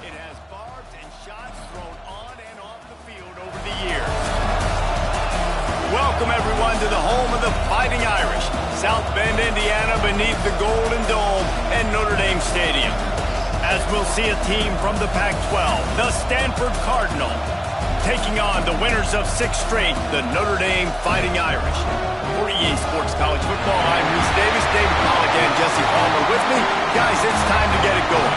It has barbs and shots thrown on and off the field over the years. Welcome, everyone, to the home of the Fighting Irish, South Bend, Indiana, beneath the Golden Dome and Notre Dame Stadium. As we'll see a team from the Pac-12, the Stanford Cardinal, taking on the winners of 6 straight, the Notre Dame Fighting Irish. For EA Sports College Football, I'm Reese Davis, David Pollack, and Jesse Palmer with me. Guys, it's time to get it going.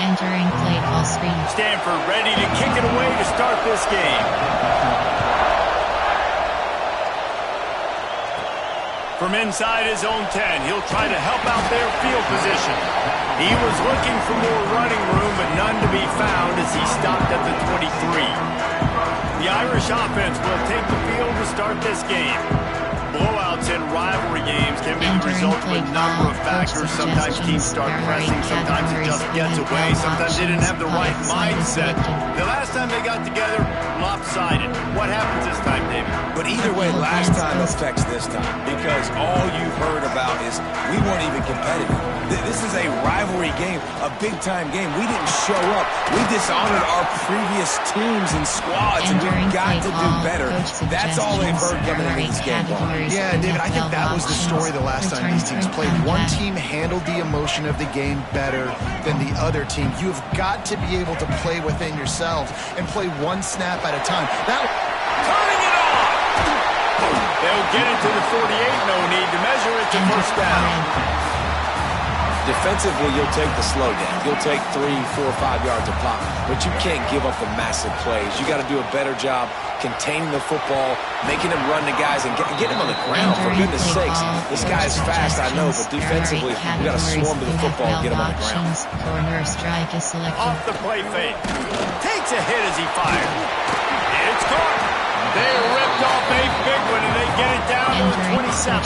Entering play call screen. Stanford ready to kick it away to start this game. From inside his own 10, he'll try to help out their field position. He was looking for more running room, but none to be found as he stopped at the 23. The Irish offense will take the field to start this game. Blowouts in rivalry games can be the result of a number of factors. Sometimes teams start pressing, sometimes it just gets away, sometimes they didn't have the right mindset. The last time they got together, lopsided. What happens this time, David? But either way, last time affects this time, because all you've heard about is we weren't even competitive. This is a rivalry game, a big-time game. We didn't show up. We dishonored our previous teams and squads, and we've got to do better. That's all they've heard coming into this game. Yeah, David, I think that was the story the last time these teams played. One team handled the emotion of the game better than the other team. You've got to be able to play within yourselves and play one snap at a time. Turning it on! They'll get it to the 48, no need to measure it to first down. Defensively, you'll take the slow down. You'll take 3, 4, 5 yards a pop, but you can't give up the massive plays. You got to do a better job containing the football, making them run the guys, and get him on the ground. For goodness sakes, this guy is fast, I know, but defensively, we got to swarm to the football and get him on the ground. Off the play fake. Takes a hit as he fired. It's caught. They ripped off a big one, and they get it down to the 27.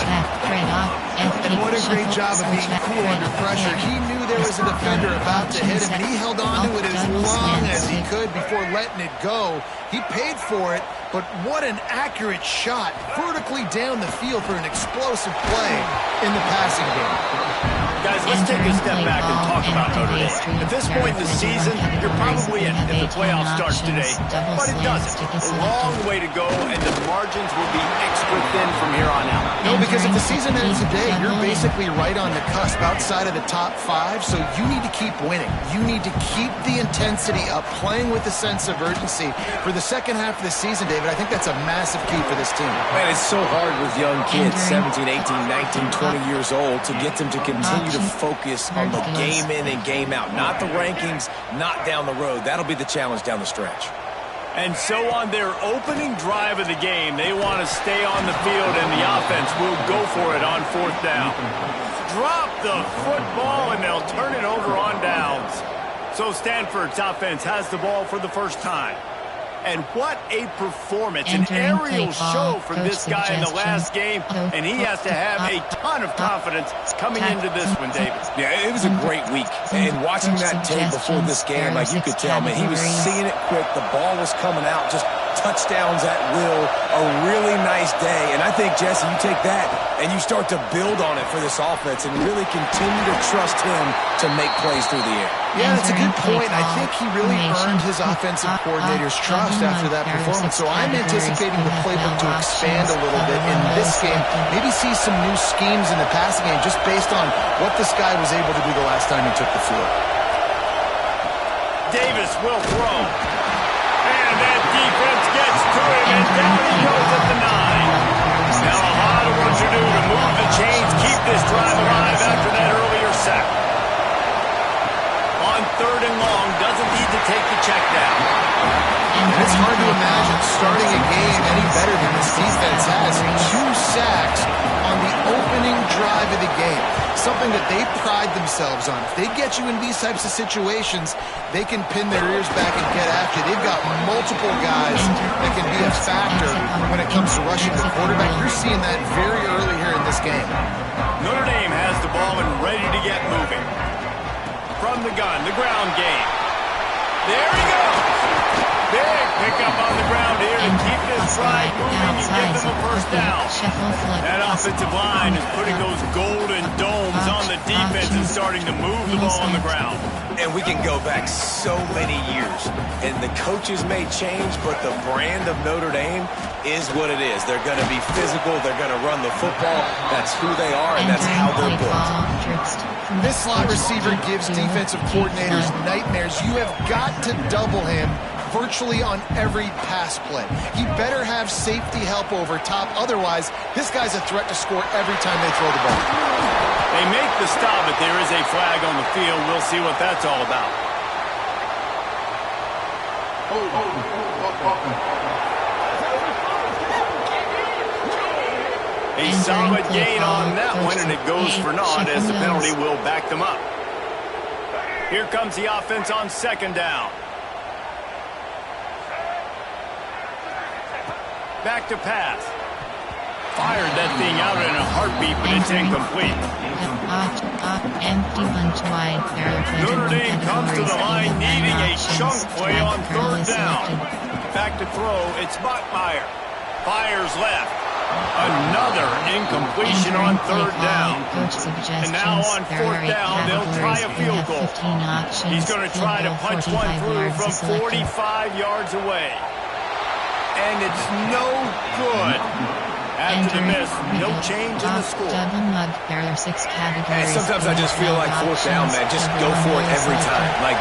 And what a great job of being cool under pressure. He knew there was a defender about to hit him, and he held on to it as long as he could before letting it go. He paid for it, but what an accurate shot vertically down the field for an explosive play in the passing game. Guys, let's take a step back and talk about Notre Dame. At this point in the season, you're probably in if the playoff starts today, but it doesn't. A long way to go, and the margins will be extra thin from here on out. No, because if the season ends today, you're basically right on the cusp outside of the top 5, so you need to keep winning. You need to keep the intensity up, playing with a sense of urgency. For the second half of the season, David, I think that's a massive key for this team. Man, it's so hard with young kids, 17, 18, 19, 20 years old, to get them to continue to focus on the game in and game out, not the rankings, not down the road. That'll be the challenge down the stretch. And so on their opening drive of the game, they want to stay on the field, and the offense will go for it on 4th down. Drop the football, and they'll turn it over on downs. So Stanford's offense has the ball for the first time. And what a performance, an aerial show from this guy in the last game, and he has to have a ton of confidence coming into this one, David. Yeah, it was a great week, and watching that tape before this game, like you could tell, man, he was seeing it quick, the ball was coming out, just touchdowns at will, a really nice day, and I think, Jesse, you take that and you start to build on it for this offense and really continue to trust him to make plays through the air. Yeah, that's a good point. I think he really earned his offensive coordinator's trust after that performance. So I'm anticipating the playbook to expand a little bit in this game. Maybe see some new schemes in the passing game just based on what this guy was able to do the last time he took the field. Davis will throw. And that defense gets to him, and down he goes at the 9. Now a lot of work to do to move the chains, keep this drive alive after that earlier sack. On 3rd and long, doesn't need to take the check down. And it's hard to imagine starting a game any better than this defense has. 2 sacks on the opening drive of the game. Something that they pride themselves on. If they get you in these types of situations, they can pin their ears back and get after you. They've got multiple guys that can be a factor when it comes to rushing the quarterback. You're seeing that very early here in this game. the gun, the ground game. There he goes. Big pickup on the ground here to keep this drive moving and give them a first down. That offensive line is putting those golden domes on the defense and starting to move the ball on the ground. And we can go back so many years, and the coaches may change, but the brand of Notre Dame is what it is. They're going to be physical. They're going to run the football. That's who they are, and that's how they're built. This slot receiver gives defensive coordinators nightmares. You have got to double him virtually on every pass play. He better have safety help over top. Otherwise, this guy's a threat to score every time they throw the ball. They make the stop, but there is a flag on the field. We'll see what that's all about. A solid gain on that one, and it goes for naught as the penalty will back them up. Here comes the offense on second down. Back to pass. Fired that thing out in a heartbeat, but it's incomplete. Notre Dame comes to the line needing a chunk play on third down. Back to throw, it's Bachmeier. Fires left. Another incompletion on third down. And now on fourth down, they'll try a field goal. He's going to try to punch one through from 45 yards away. And it's no good. After the miss, no change in the score. Hey, sometimes I just feel like fourth down, man. Just go for it every time. Like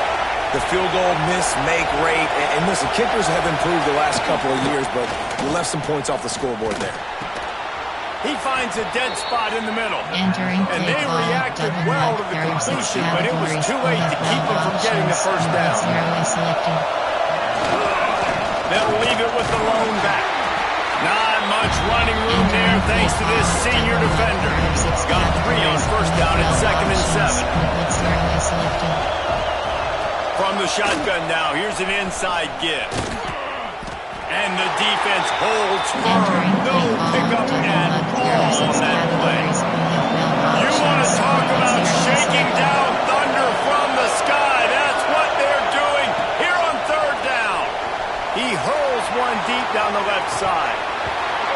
the field goal, miss, make, rate. And listen, kickers have improved the last couple of years, but we left some points off the scoreboard there. He finds a dead spot in the middle. And they reacted well to the completion, but it was too late to keep them from getting the first down. They'll leave it with the lone back. Not much running room there thanks to this senior defender. Got 3 on first down at 2nd and 7. From the shotgun now, here's an inside give. And the defense holds firm. No pickup at all on that play. You want to talk about shaking down thunder from the sky. That's what they're doing here on third down. He hurls one deep down the left side.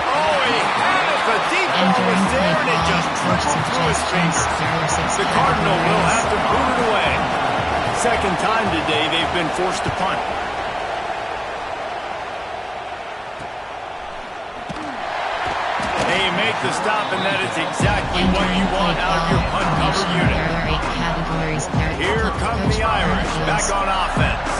Oh, he had it. The deep ball was there, and it just trickled through his fingers. The Cardinal will have to boot it away. Second time today they've been forced to punt. They make the stop, and that is exactly what you want out of your punt cover unit. Here come the Irish back on offense.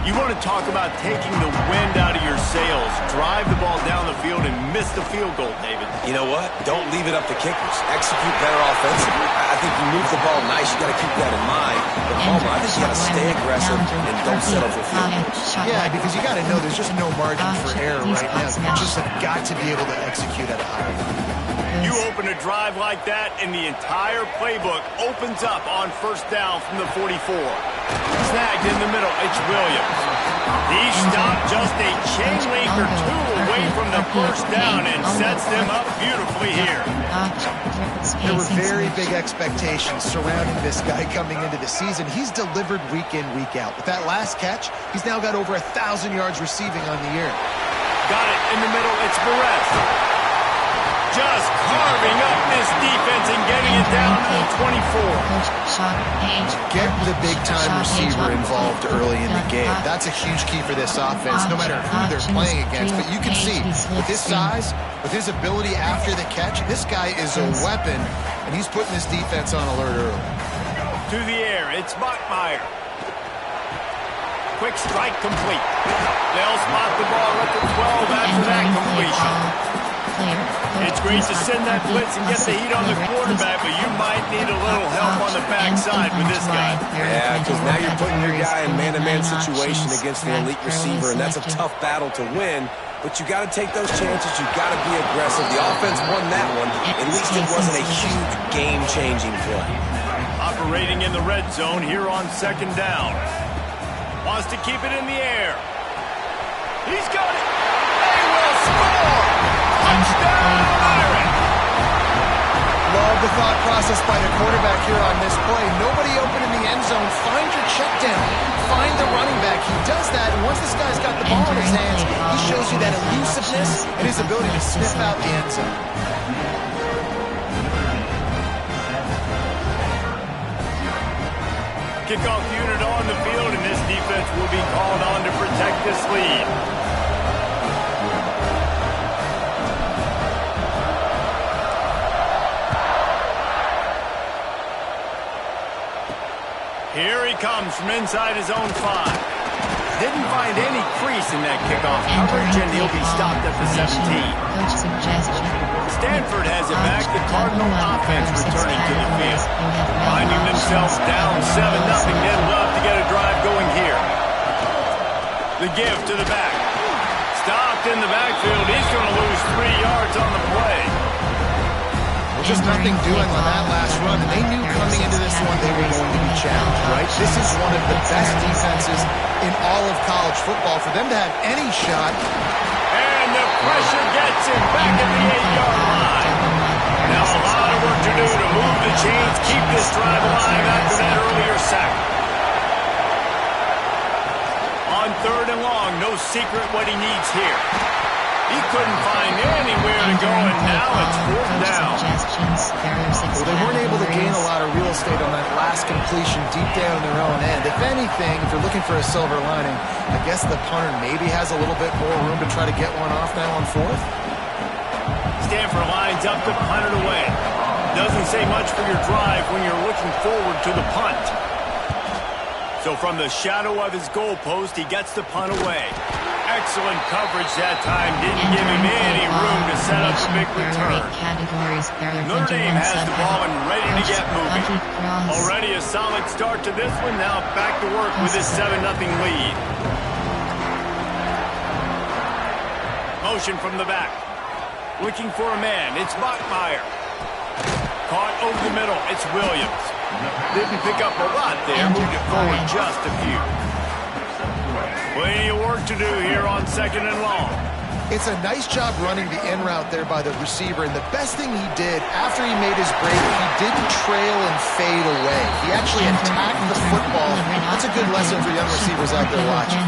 You want to talk about taking the wind out of your sails. Drive the ball down the field and miss the field goal, David. You know what? Don't leave it up to kickers. Execute better offensively. I think you move the ball nice. You got to keep that in mind. But Palmer, I think you got to stay aggressive and don't settle for field goals. Yeah, because you got to know there's just no margin for error right now. You just have got to be able to execute at a high level. You open a drive like that, and the entire playbook opens up on first down from the 44. Snagged in the middle, it's Williams. He stopped just a chain link or two away from the first down and sets them up beautifully here. There were very big expectations surrounding this guy coming into the season. He's delivered week in, week out. With that last catch, he's now got over 1,000 yards receiving on the year. Got it in the middle, it's Perez. Just carving up this defense and getting it down to the 24. Get the big-time receiver involved early in the game. That's a huge key for this offense, no matter who they're playing against. But you can see, with his size, with his ability after the catch, this guy is a weapon, and he's putting this defense on alert early. To the air, it's Bachmeier. Quick strike complete. They'll spot the ball at the 12 after that completion. It's great to send that blitz and get the heat on the quarterback, but you might need a little help on the backside with this guy. Yeah, because now you're putting your guy in man-to-man situation against the elite receiver, and that's a tough battle to win. But you got to take those chances. You got to be aggressive. The offense won that one. At least it wasn't a huge game-changing play. Operating in the red zone here on second down. Wants to keep it in the air. He's got it. They will score. Touchdown, Irish. Love the thought process by the quarterback here on this play. Nobody open in the end zone. Find your check down. Find the running back. He does that, and once this guy's got the ball in his hands, he shows you that elusiveness and his ability to sniff out the end zone. Kickoff unit on the field, and this defense will be called on to protect this lead. Here he comes from inside his own 5. Didn't find any crease in that kickoff coverage, and he'll be stopped at the 17. Stanford has it back. The Cardinal offense returning to the field. Finding themselves down 7-0. They'd love to get a drive going here. The give to the back. Stopped in the backfield. He's going to lose 3 yards on the play. Just nothing doing on that last run, and they knew coming into this one they were going to be challenged, right? This is one of the best defenses in all of college football. For them to have any shot. And the pressure gets him back at the 8-yard line. Now a lot of work to do to move the chains, keep this drive alive after that earlier sack. On 3rd and long, no secret what he needs here. He couldn't find anywhere to go, and now it's 4th down. Well, they weren't able to gain a lot of real estate on that last completion deep down in their own end. If anything, if you're looking for a silver lining, I guess the punter maybe has a little bit more room to try to get one off now on 4th. Stanford lines up to punt it away. Doesn't say much for your drive when you're looking forward to the punt. So from the shadow of his goalpost, he gets the punt away. Excellent coverage that time. Didn't give him any room to set up a big return. Notre Dame has the ball and ready to get moving. Already a solid start to this one. Now back to work with his 7-0 lead. Motion from the back. Looking for a man. It's Bachmeier. Caught over the middle. It's Williams. Didn't pick up a lot there. Moved it forward just a few. Plenty of work to do here on 2nd and long. It's a nice job running the in route there by the receiver, and the best thing he did after he made his break, he didn't trail and fade away. He actually attacked the football. That's a good lesson for young receivers out there watching.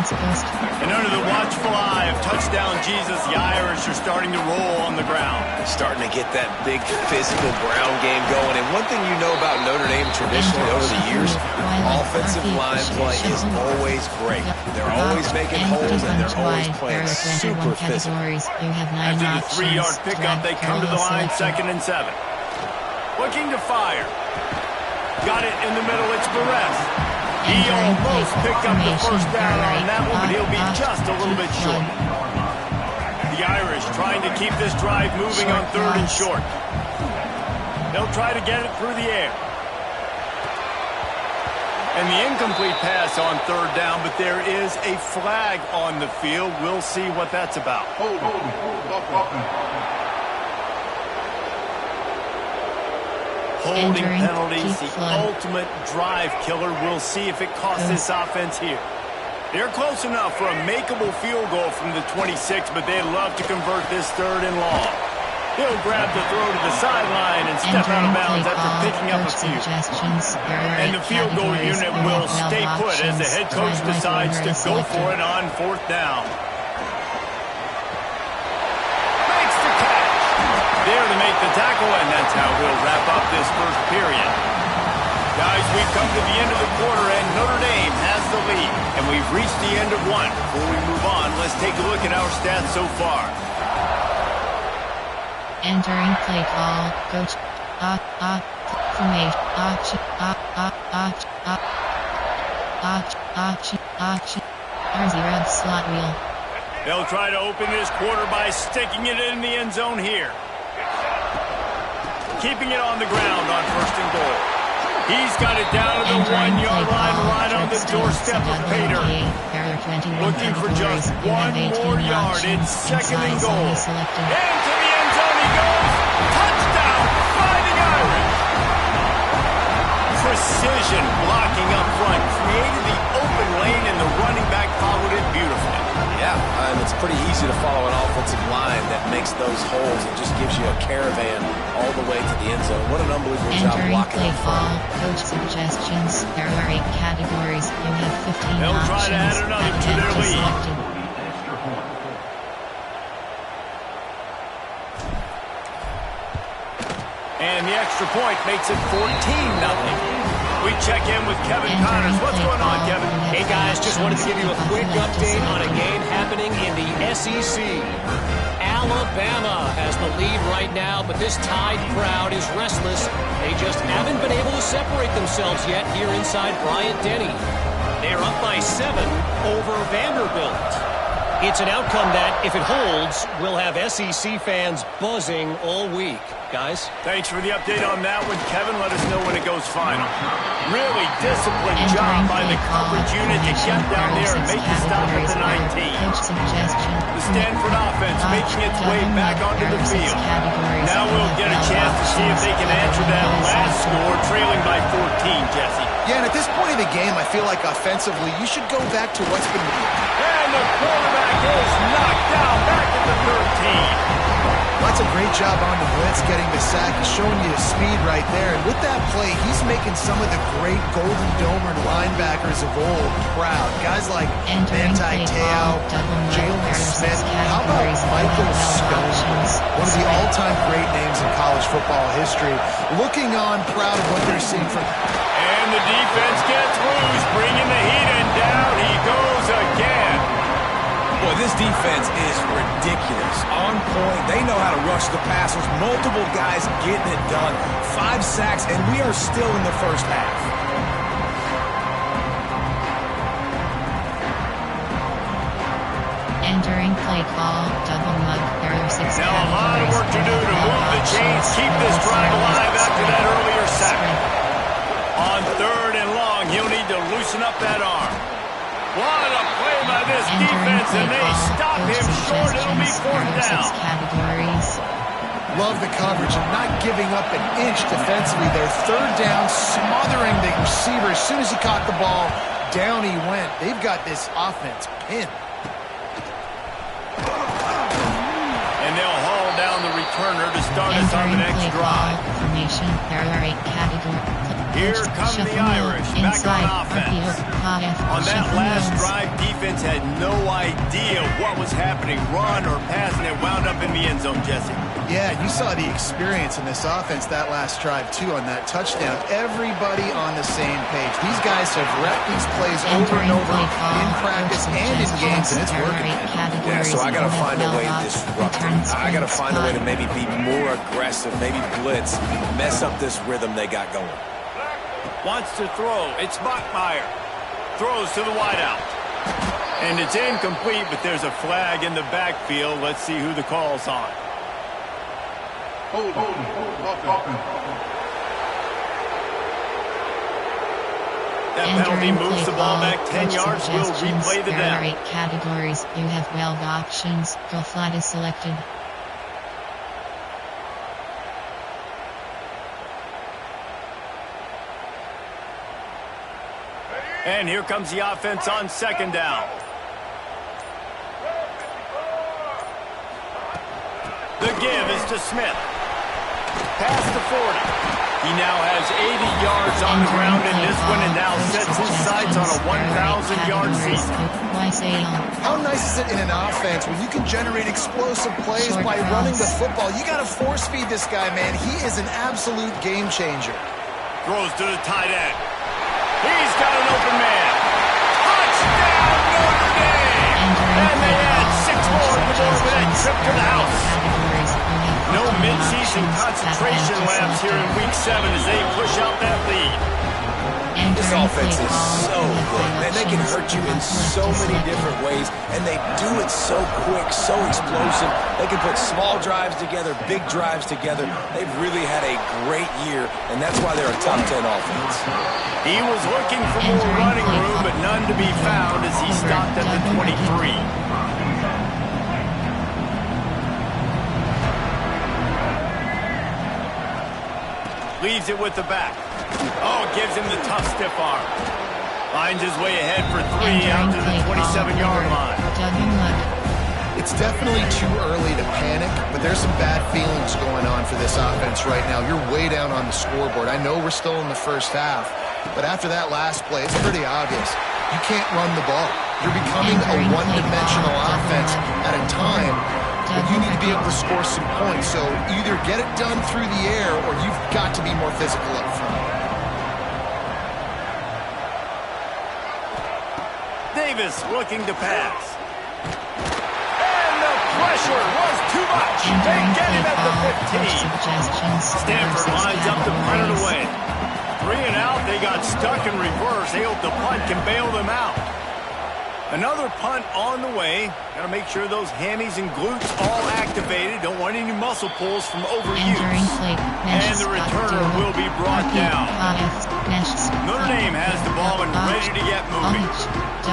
And under the watchful eye of touchdown Jesus, the Irish are starting to roll on the ground. Starting to get that big physical ground game going. And one thing you know about Notre Dame traditionally over the years, offensive line play is always great. They're always making holes, and they're always playing super physical. After the 3-yard pickup, they come to the line 2nd and 7. Looking to fire. Got it in the middle. It's Perez. He almost picked up the 1st down on that one, but he'll be just a little bit short. The Irish trying to keep this drive moving on 3rd and short. They'll try to get it through the air. And the incomplete pass on 3rd down, but there is a flag on the field. We'll see what that's about. Holding penalties, the ultimate drive killer. We'll see if it costs this offense here. They're close enough for a makeable field goal from the 26, but they'd love to convert this 3rd and long. He'll grab the throw to the sideline and step out of bounds after picking up a few. And the field goal unit will stay put as the head coach decides to go for it on 4th down. Makes the catch. There to make the tackle, and that's how we'll wrap up this 1st period. Guys, we've come to the end of the quarter, and Notre Dame has the lead. And we've reached the end of one. Before we move on, let's take a look at our stats so far. Entering play call, coach, formation, R0 slot wheel. They'll try to open this quarter by sticking it in the end zone here. Keeping it on the ground on 1st and goal. He's got it down to the 1-yard line, right on the doorstep of Pater. Looking for just one more yard. It's 2nd and goal. Into the end zone he goes. Touchdown, Fighting Irish. Precision blocking up front. Created the open lane, and the running back followed it beautifully. Yeah, and it's pretty easy to follow an offensive line that makes those holes and just gives you a caravan all the way to the end zone. What an unbelievable job Entering blocking play up front. call, coach suggestions. There are 8 categories. You have 15 They'll options. try to add another to their lead. Selected. And the extra point makes it 14-0. We check in with Kevin Connors. What's going on, Kevin? Hey, guys, just wanted to give you a quick update on a game happening in the SEC. Alabama has the lead right now, but this Tide crowd is restless. They just haven't been able to separate themselves yet here inside Bryant-Denny. They're up by 7 over Vanderbilt. It's an outcome that, if it holds, will have SEC fans buzzing all week. Guys? Thanks for the update on that one, Kevin. Let us know when it goes final. Really disciplined job by the coverage unit to get down there and make the stop at the 19. The Stanford offense making its way back onto the field. Now we'll get a chance to see if they can answer that last score, trailing by 14, Jesse. Yeah, and at this point in the game, I feel like offensively, you should go back to what's been... And the quarterback is knocked down back at the 13. That's a great job on the blitz, getting the sack. He's showing you his speed right there. And with that play, he's making some of the great Golden Domer linebackers of old proud. Guys like Manti Te'o, Jalen Smith. How about Michael Stone? One of the all-time great names in college football history. Looking on, proud of what they're seeing from... And the defense gets loose, bringing the heat, and down he goes again. Boy, this defense is ridiculous. On point. They know how to rush the passers. Multiple guys getting it done. 5 sacks, and we are still in the first half. Entering play call, double mug. There are 6 Now categories. a lot of work to do to move the chains, keep this drive alive after that earlier sack. On 3rd and long, he'll need to loosen up that arm. What a play by this defense, and they stop him short. It'll be 4th down. Love the coverage and not giving up an inch defensively. Their 3rd down, smothering the receiver. As soon as he caught the ball, down he went. They've got this offense pinned. And they'll haul down the returner to start us on the next drive. Formation. There are 8 categories. Here come the Irish, back on offense. On that last drive, defense had no idea what was happening, run or pass, and it wound up in the end zone, Jesse. Yeah, you saw the experience in this offense that last drive, too, on that touchdown. Everybody on the same page. These guys have repped these plays over and over in practice and in games, and it's working. Yeah, so I got to find a way to disrupt them. I got to find a way to maybe be more aggressive, maybe blitz, mess up this rhythm they got going. Wants to throw. It's Bachmeier. Throws to the wideout. And it's incomplete, but there's a flag in the backfield. Let's see who the call's on. That penalty moves the ball back 10 yards. We'll replay the down. There are 8 categories. You have 12 options. Go flat is selected. And here comes the offense on 2nd down. The give is to Smith. Past the 40. He now has 80 yards on the ground in this one and now sets his sights on a 1,000-yard season. How nice is it in an offense when you can generate explosive plays by running the football? You got to force feed this guy, man. He is an absolute game changer. Throws to the tight end. He's got an open man. Touchdown, Notre Dame! And they add 6 more to the board with that trip to the house. No mid-season concentration laps here in Week 7 as they push out that lead. This offense is so good, man. They can hurt you in so many different ways, and they do it so quick, so explosive. They can put small drives together, big drives together. They've really had a great year, and that's why they're a top 10 offense. He was looking for more running room, but none to be found as he stopped at the 23. Leaves it with the back. Oh, gives him the tough stiff arm. Finds his way ahead for 3 out to the 27-yard line. If It's definitely too early to panic, but there's some bad feelings going on for this offense right now. You're way down on the scoreboard. I know we're still in the first half, but after that last play, it's pretty obvious. You can't run the ball. You're becoming a one-dimensional offense at a time when you need to be able to score some points. So either get it done through the air or you've got to be more physical up front. Davis looking to pass. And the pressure was too much. They get him at the 15. Stanford lines up to punt it away. 3 and out, they got stuck in reverse. They hope the punt can bail them out. Another punt on the way. Got to make sure those hammies and glutes all activated. Don't want any muscle pulls from overuse. And the returner will be brought down. Notre Dame has the ball and ready to get moving.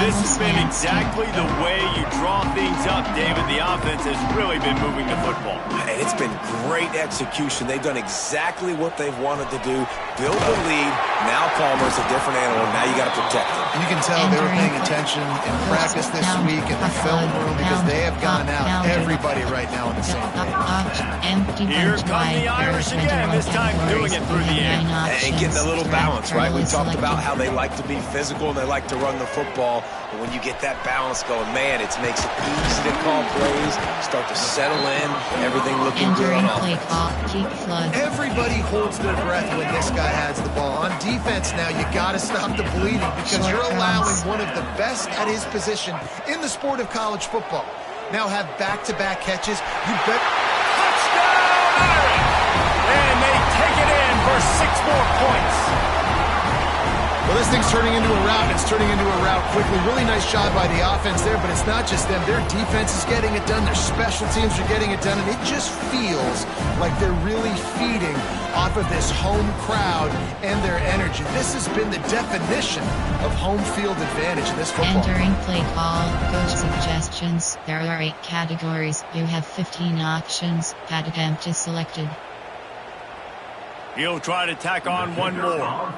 This has been exactly the way you draw things up, David. The offense has really been moving the football. And it's been great execution. They've done exactly what they've wanted to do. Build the lead. Now Palmer's a different animal. Now you got to protect him. You can tell they were paying attention in practice this week in the film room because they have gone out everybody right now on the same page. Here come the Irish again, this time doing it through the air. And getting a little balance, right? We talked about how they like to be physical and they like to run the football. But when you get that balance going, man, it makes it easy to call plays, start to settle in, everything looking good on offense. Everybody holds their breath when this guy has the ball. On defense now, you got to stop the bleeding because you're allowing one of the best at his position in the sport of college football. Now have back-to-back catches. You bet. Touchdown, Irish! And they take it in for 6 more points. Well, this thing's turning into a rout. It's turning into a rout quickly. Really nice job by the offense there, but it's not just them. Their defense is getting it done. Their special teams are getting it done, and it just feels like they're really feeding off of this home crowd and their energy. This has been the definition of home field advantage in this football. Entering play call, coach suggestions. There are 8 categories. You have 15 options. Pad attempt is selected. He'll try to tack on one more.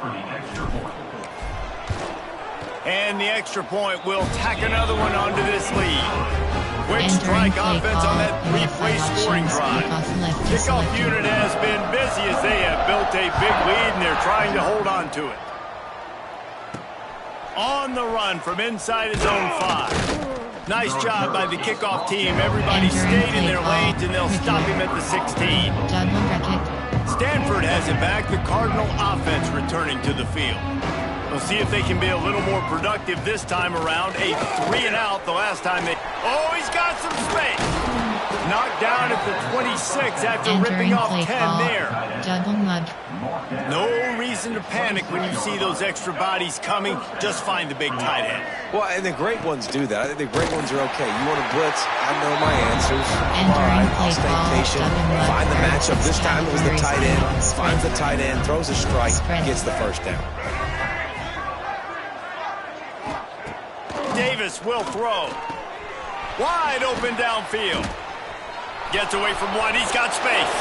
And the extra point will tack another one onto this lead. Quick strike offense on that 3-play scoring drive. Kickoff unit has been busy as they have built a big lead and they're trying to hold on to it. On the run from inside his own 5. Nice job by the kickoff team. Everybody stayed in their lanes and they'll stop him at the 16. Stanford has it back. The Cardinal offense returning to the field. We'll see if they can be a little more productive this time around. A 3 and out the last time they... Oh, he's got some space. Knocked down at the 26 after ripping off 10 there. No reason to panic when you see those extra bodies coming. Just find the big tight end. Well, and the great ones do that. I think the great ones are okay. You want to blitz? I know my answers. All right, I'll stay patient. Find the matchup. This time it was the tight end. Finds the tight end, throws a strike, gets the first down. Davis will throw. Wide open downfield. Gets away from one. He's got space.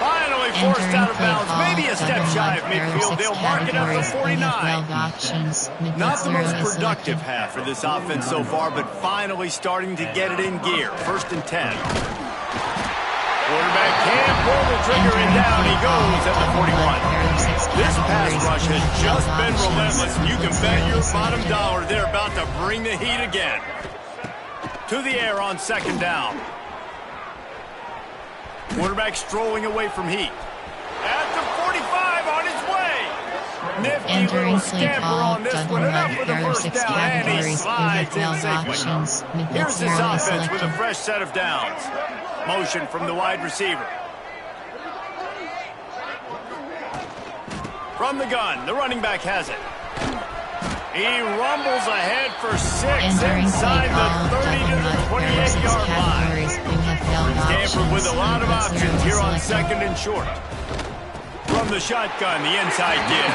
Finally forced out of bounds. Maybe a step shy of midfield. They'll mark it up for 49. Not the most productive half for this offense so far, but finally starting to get it in gear. 1st and 10. Quarterback can't pull the trigger and down he goes at the 41. This pass rush has just been relentless. You can bet your bottom dollar they're about to bring the heat again. To the air on 2nd down. Quarterback strolling away from heat. At the 45 on his way. Nifty little scamper on this one. Enough for the first down. And he slides in safely. Here's this offense with a fresh set of downs. Motion from the wide receiver. From the gun, the running back has it. He rumbles ahead for 6 inside the 30 to the 28-yard line. Stanford with a lot of options here on 2nd and short. From the shotgun, the inside give.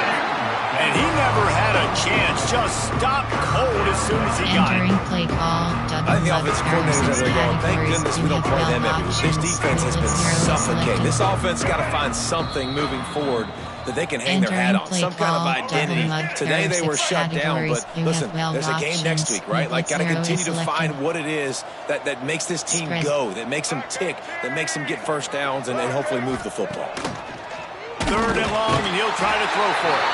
And he never had a chance. Just stopped cold as soon as he got it. I think the offensive coordinators are going, thank goodness we don't play them every week. This defense has been suffocating. This offense got to find something moving forward that they can hang their hat on, some kind of identity. Today they were shut down, but listen, there's a game next week, right? Like, got to continue to find what it is that makes this team go, that makes them tick, that makes them get first downs and hopefully move the football. 3rd and long, and he'll try to throw for it.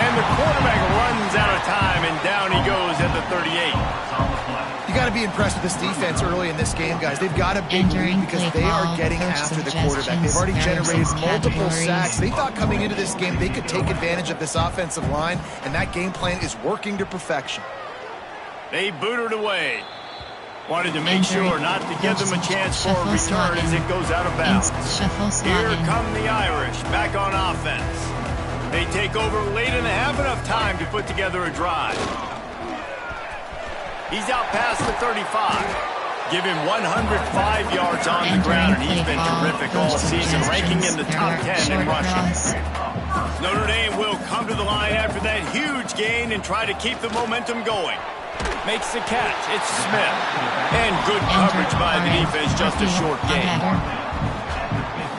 And the quarterback runs out of time, and down he goes at the 38. You got to be impressed with this defense early in this game, guys. They've got a big lead because they are getting after the quarterback. They've already generated multiple sacks. They thought coming into this game they could take advantage of this offensive line, and that game plan is working to perfection. They booted away. Wanted to make sure not to give them a chance for a return as it goes out of bounds. Here come the Irish back on offense. They take over late in the half, enough time to put together a drive. He's out past the 35. Give him 105 yards on the ground, and he's been terrific all season, ranking in the top 10 in rushing. Notre Dame will come to the line after that huge gain and try to keep the momentum going. Makes the catch. It's Smith. And good coverage by the defense, just a short gain.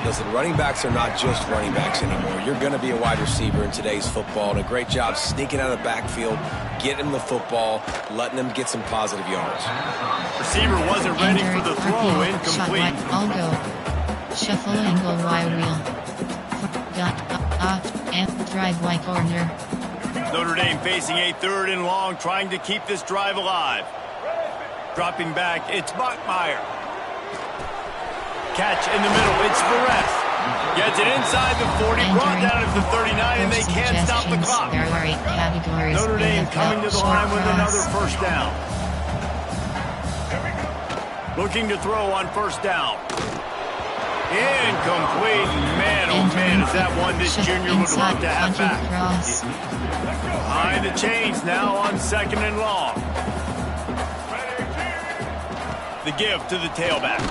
Listen, running backs are not just running backs anymore. You're going to be a wide receiver in today's football, and a great job sneaking out of the backfield, getting the football, letting them get some positive yards. Receiver wasn't ready for the throw, incomplete. Shuffle angle Y wheel. And drive Y corner. Notre Dame facing a 3rd and long, trying to keep this drive alive. Dropping back, it's Bachmeier. Catch in the middle, it's Perez. Gets it inside the 40, brought down at the 39, and they can't stop the clock. Notre Dame coming to the line with another first down. Looking to throw on first down. Incomplete. Man, oh man, is that one this junior would love to have back. Behind the chains now on 2nd and long. The give to the tailback.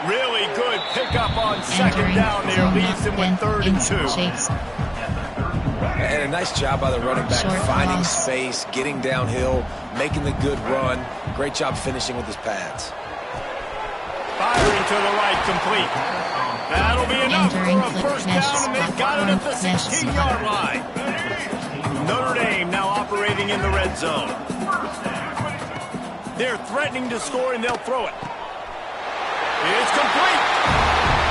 Really good pickup on 2nd down there. Leaves them with 3rd and 2. And a nice job by the running back, finding space, getting downhill, making the good run. Great job finishing with his pads. Firing to the right, complete. That'll be enough for a first down, and they've got it at the 16-yard line. Notre Dame now operating in the red zone. They're threatening to score, and they'll throw it. It's complete.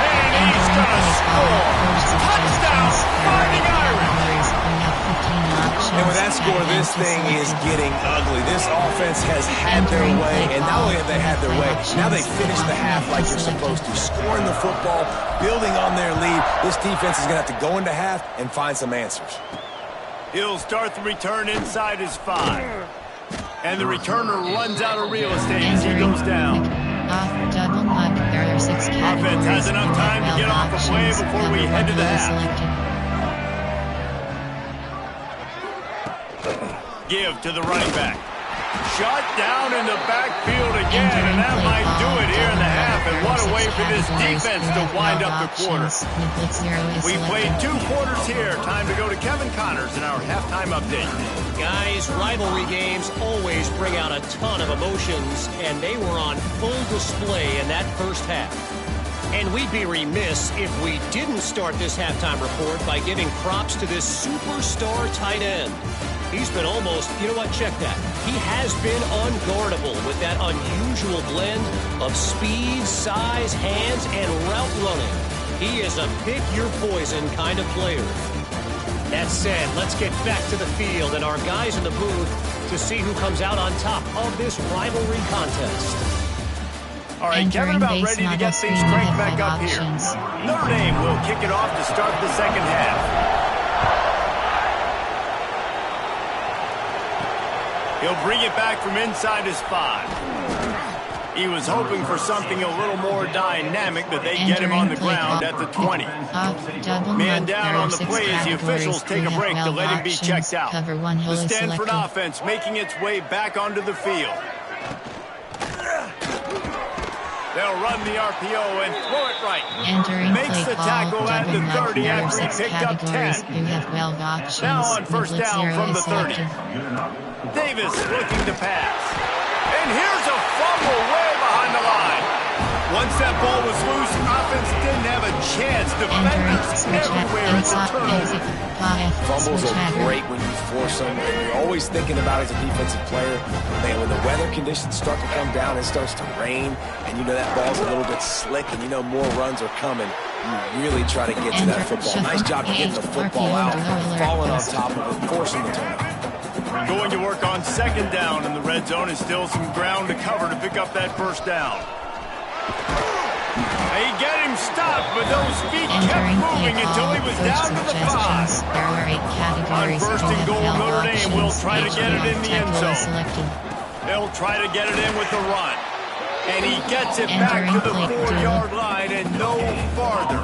And he's going to score. Touchdown, Fighting Irish. And with that score, this thing is getting ugly. This offense has had their way, and not only have they had their way, now they finish the half like you're supposed to, scoring the football, building on their lead. This defense is going to have to go into half and find some answers. He'll start the return inside his 5. And the returner runs out of real estate as he goes down. Offense has enough time to get off a play before we head to the half. Give to the running back. Shot down in the backfield again, and that might do it here in the half. And what a way for this defense to wind up the quarter. We played 2 quarters here. Time to go to Kevin Connors in our halftime update. Guys, rivalry games always bring out a ton of emotions, and they were on full display in that first half. And we'd be remiss if we didn't start this halftime report by giving props to this superstar tight end. He's been almost, you know what, check that. He has been unguardable with that unusual blend of speed, size, hands, and route running. He is a pick-your-poison kind of player. That said, let's get back to the field and our guys in the booth to see who comes out on top of this rivalry contest. All right, Kevin about ready to get things cranked back up here. Notre Dame will kick it off to start the second half. He'll bring it back from inside his 5. He was hoping for something a little more dynamic, but they get him on the ground at the 20. Man down on the play as the officials take a break to let him be checked out. The Stanford offense making its way back onto the field. They'll run the RPO and throw it right. Makes the tackle at the 30 after he picked up 10. Now on first down from the 30. Davis looking to pass. And here's a fumble way behind the line. Once that ball was loose, offense didn't have a chance defenders everywhere. It's a turnover. Fumbles are great when you force them, and you're always thinking about it as a defensive player. Man, when the weather conditions start to come down, it starts to rain, and you know that ball's a little bit slick, and you know more runs are coming. You really try to get to that football. Nice job of getting the football out, falling on top of it, forcing the turnover. Going to work on second down in the red zone, and still some ground to cover to pick up that first down. They get him stopped, but those feet kept moving until he was down to the 5. There are 8 categories. On first and goal, Notre Dame will try to get it in the end zone. Selected. They'll try to get it in with the run. And he gets it back to the 4-yard line and no farther.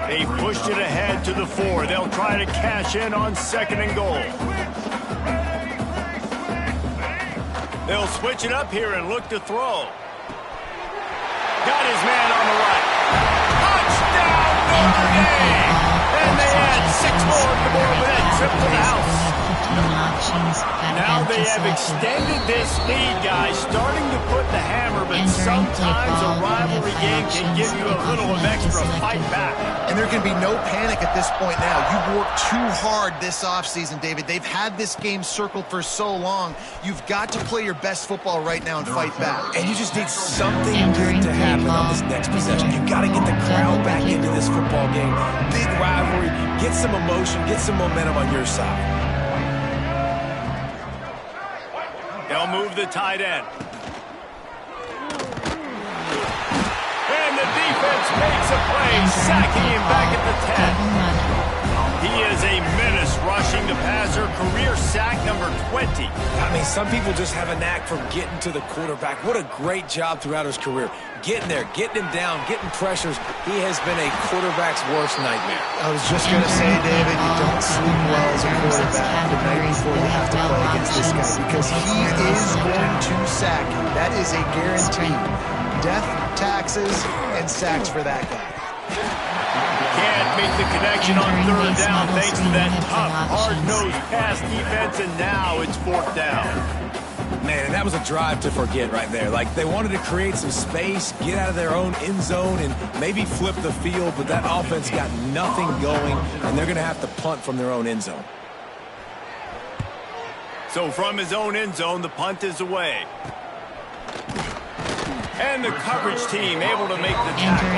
They pushed it ahead to the 4. They'll try to cash in on second and goal. They'll switch it up here and look to throw. Got his man on the right. Touchdown, Notre Dame! And they add 6 more to the board with that trip to the house. Now they have extended this lead, guys, starting to put the hammer, but sometimes a rivalry game can give you a little of extra fight back. And there can be no panic at this point now. You've worked too hard this offseason, David. They've had this game circled for so long. You've got to play your best football right now and fight back. And you just need something good to happen on this next possession. You got to get the crowd back into this football game. Big rivalry. Get some emotion. Get some momentum on your side. They'll move the tight end. And the defense makes a play, sacking him back at the 10. He is a menace rushing the passer, career sack number 20. I mean, some people just have a knack for getting to the quarterback. What a great job throughout his career. Getting there, getting him down, getting pressures. He has been a quarterback's worst nightmare. I was just going to say, David, you don't sleep well as a quarterback the night before you have to play against this guy because he is going to sack you. That is a guarantee. Death, taxes, and sacks for that guy. Can't make the connection on third down thanks to that tough, hard-nosed pass defense, and now it's 4th down. Man, that was a drive to forget right there. Like, they wanted to create some space, get out of their own end zone, and maybe flip the field, but that offense got nothing going, and they're going to have to punt from their own end zone. So from his own end zone, the punt is away. And the coverage team able to make the tackle.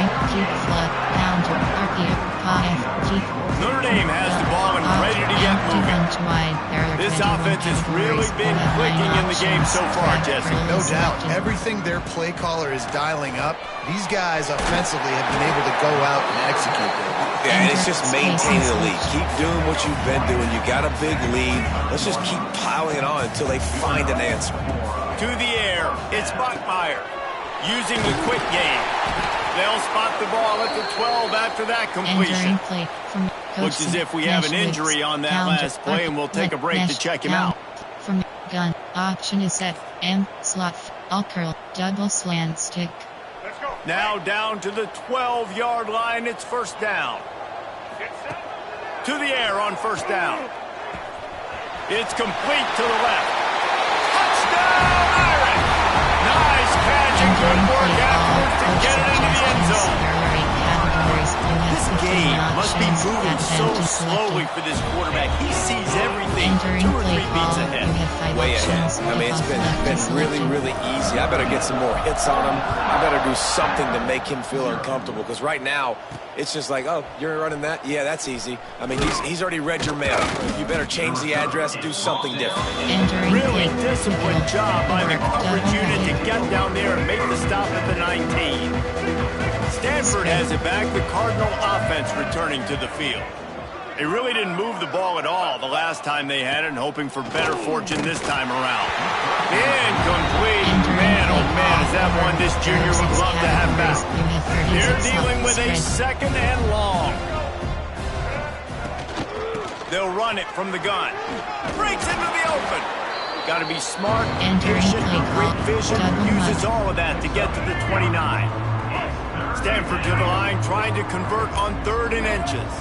Notre Dame has the ball and ready to get moving. This offense has really been clicking in the game so far, Jesse. No doubt. Everything their play caller is dialing up, these guys offensively have been able to go out and execute them. Yeah, and it's just maintaining the lead. Keep doing what you've been doing. You got a big lead. Let's just keep piling it on until they find an answer. To the air, it's Buckmeyer. Using the quick game. They'll spot the ball at the 12 after that completion. Looks as if we have an injury on that last play, and we'll take a break to check him out. From gun, option is set, M, slot, all curl, double slant stick. Now down to the 12-yard line, it's first down. To the air on first down. It's complete to the left. Touchdown, Irish! Nice catch and good work afterwards to get it into the end zone. This game must be moving so slowly for this quarterback. He sees everything 2 or 3 beats ahead. Way ahead. I mean, it's been really, really easy. I better get some more hits on him. I better do something to make him feel uncomfortable because right now, it's just like, oh, you're running that? Yeah, that's easy. I mean, he's already read your mail. You better change the address and do something different. Really disciplined job by the coverage unit to get down there and make the stop at the 19. Stanford has it back, the Cardinal offense returning to the field. They really didn't move the ball at all the last time they had it, and hoping for better fortune this time around. Incomplete. Man, oh man, is that one this junior would love to have back. They're dealing with a second and long. They'll run it from the gun. Breaks into the open. Got to be smart, patient, and great vision. Uses all of that to get to the 29. Stanford to the line, trying to convert on 3rd and inches.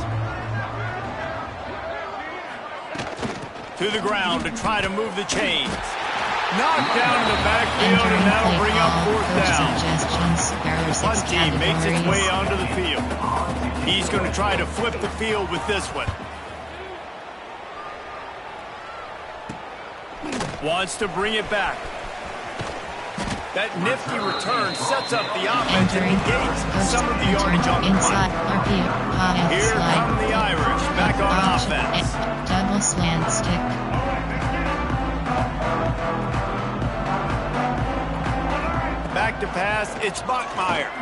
To the ground to try to move the chains. Knocked down in the backfield, and that'll bring up 4th down. The punt team makes its way onto the field. He's going to try to flip the field with this one. Wants to bring it back. That nifty return sets up the offense and negates some of the yardage on the punt. Here come the Irish back on offense. Double slant stick. Back to pass, it's Bachmeier.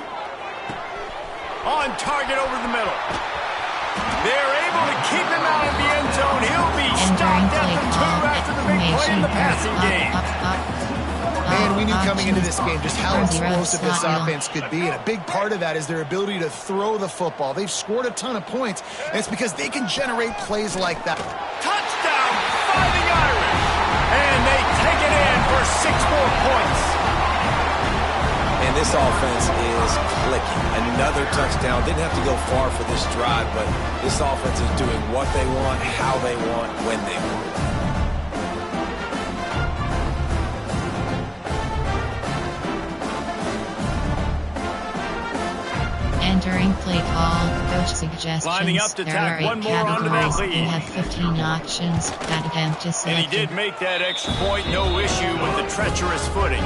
On target over the middle. They're able to keep him out of the end zone. He'll be stopped at the 2 after the big play in the passing game. Man, we knew coming into this game just how explosive this offense could be, and a big part of that is their ability to throw the football. They've scored a ton of points, and it's because they can generate plays like that. Touchdown, Fighting Irish! And they take it in for 6 more points. And this offense is clicking. Another touchdown. Didn't have to go far for this drive, but this offense is doing what they want, how they want, when they want. Entering play call, coach suggestions. Lining up to tack one more onto that lead. You have 15 options, attempt to select. And he did make that extra point, no issue with the treacherous footing.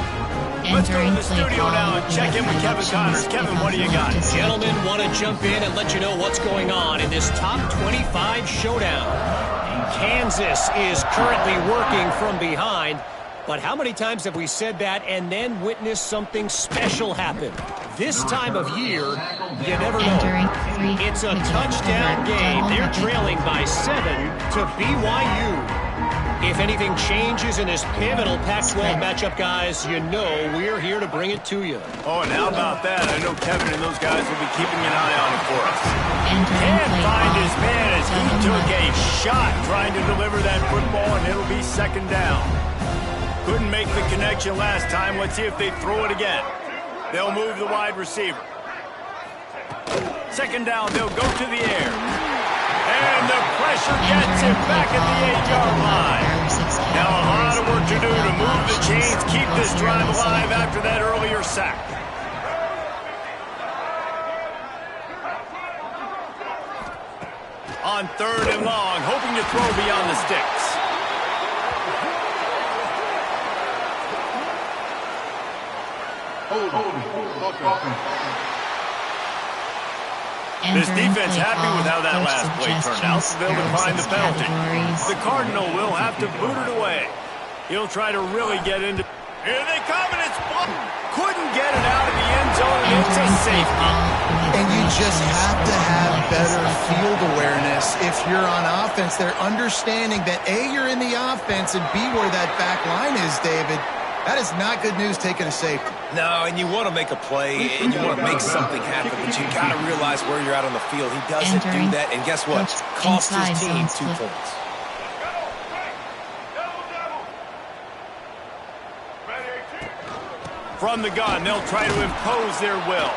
Let's go to the studio now and check in with Kevin Connors. Kevin, what do you got? Gentlemen, want to jump in and let you know what's going on in this top 25 showdown. Kansas is currently working from behind. But how many times have we said that and then witnessed something special happen? This time of year, you never know. It's a touchdown game. They're trailing by 7 to BYU. If anything changes in this pivotal Pac-12 matchup, guys, you know we're here to bring it to you. Oh, and how about that? I know Kevin and those guys will be keeping an eye on it for us. Can't find his man as he took a shot trying to deliver that football, and it'll be 2nd down. Couldn't make the connection last time. Let's see if they throw it again. They'll move the wide receiver. 2nd down, they'll go to the air. And the pressure gets him back at the 8-yard line. Now a lot of work to do to move the chains, keep this drive alive after that earlier sack. On 3rd and long, hoping to throw beyond the sticks. This defense happy with how that last play turned out, so they'll decline the penalty. The Cardinal will have to boot it away. He'll try to really get into... Here they come, and it's blocked. Couldn't get it out of the end zone, and it's a safety. And you just have to have better field awareness if you're on offense. They're understanding that, A, you're in the offense, and B, where that back line is, David. That is not good news taking a safety. No, and you want to make a play, and you want to make something happen, but you got to realize where you're at on the field. He doesn't do that, and guess what? Cost his team 2 points. From the gun, they'll try to impose their will.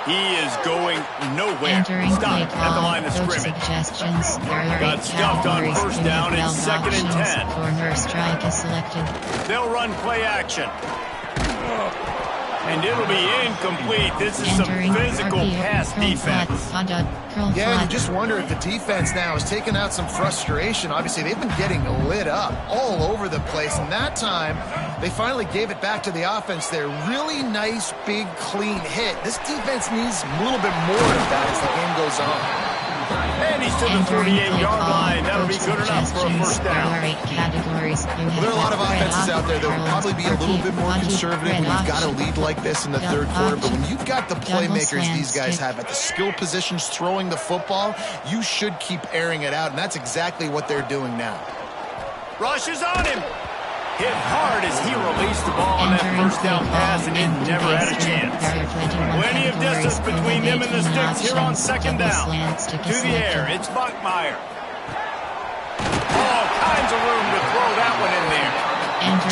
He is going nowhere. Stop at the line of scrimmage. Got stuffed on 1st down and 2nd and 10. Corner strike is selected. They'll run play action. And it'll be incomplete. This is some physical pass defense. Yeah, you just wonder if the defense now is taking out some frustration. Obviously, they've been getting lit up all over the place. And that time, they finally gave it back to the offense there. Really nice, big, clean hit. This defense needs a little bit more of that as the game goes on. And he's to the 38-yard line. That'll be good enough for a 1st down. Well, there are a lot of offenses out there that will probably be a little bit more conservative when you've got a lead like this in the 3rd quarter. But when you've got the playmakers these guys have at the skill positions throwing the football, you should keep airing it out. And that's exactly what they're doing now. Rush is on him. Hit hard as he released the ball on that 1st down pass, and it never had a chance. Plenty of distance between them and the sticks here on 2nd down. To the air, it's Bachmeier. All kinds of room to throw that one in there.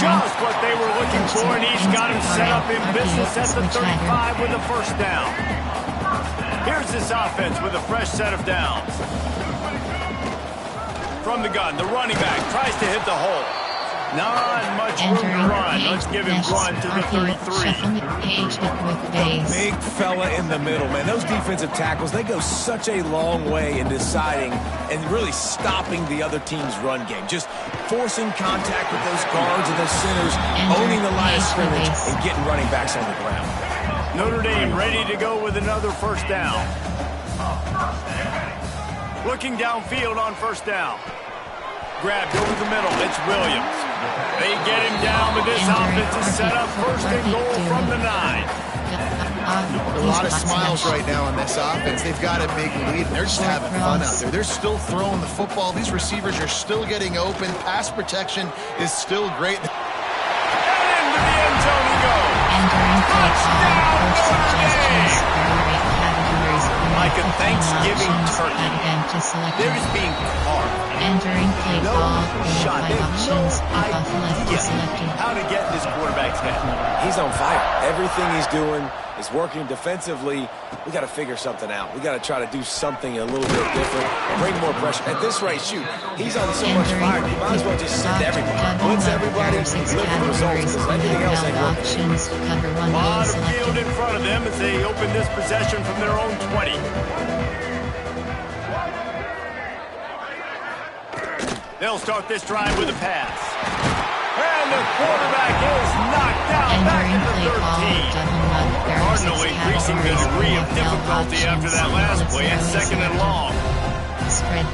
Just what they were looking for, and he's got him set up in business at the 35 with a 1st down. Here's this offense with a fresh set of downs. From the gun, the running back tries to hit the hole. Not much room to run. Let's give him run to the 33. Big fella in the middle, man. Those defensive tackles, they go such a long way in deciding and really stopping the other team's run game. Just forcing contact with those guards and those centers, owning the line of scrimmage, and getting running backs on the ground. Notre Dame ready to go with another first down. Looking downfield on first down. Grabbed over the middle. It's Williams. They get him down, but this offense is set up first and goal from the 9. A lot of smiles right now on this offense. They've got a big lead, and they're just having fun out there. They're still throwing the football. These receivers are still getting open. Pass protection is still great. And into the end zone he goes. Touchdown, Notre Dame! Like a Thanksgiving turkey. They're just being carved. Entering play No call. shot. They have Options. no idea how to get this quarterback's head. He's on fire. Everything he's doing is working defensively. We got to figure something out. We got to try to do something a little bit different. Bring more pressure. At this rate, shoot, he's on so much fire. You might as well just send everybody. Blitz everybody, deliver the results, because everything else ain't working. A lot of field in front of them as they open this possession from their own 20. They'll start this drive with a pass. And the quarterback is knocked down back at the 13. Cardinal increasing the degree of difficulty after that last play. It's second and long. Spread.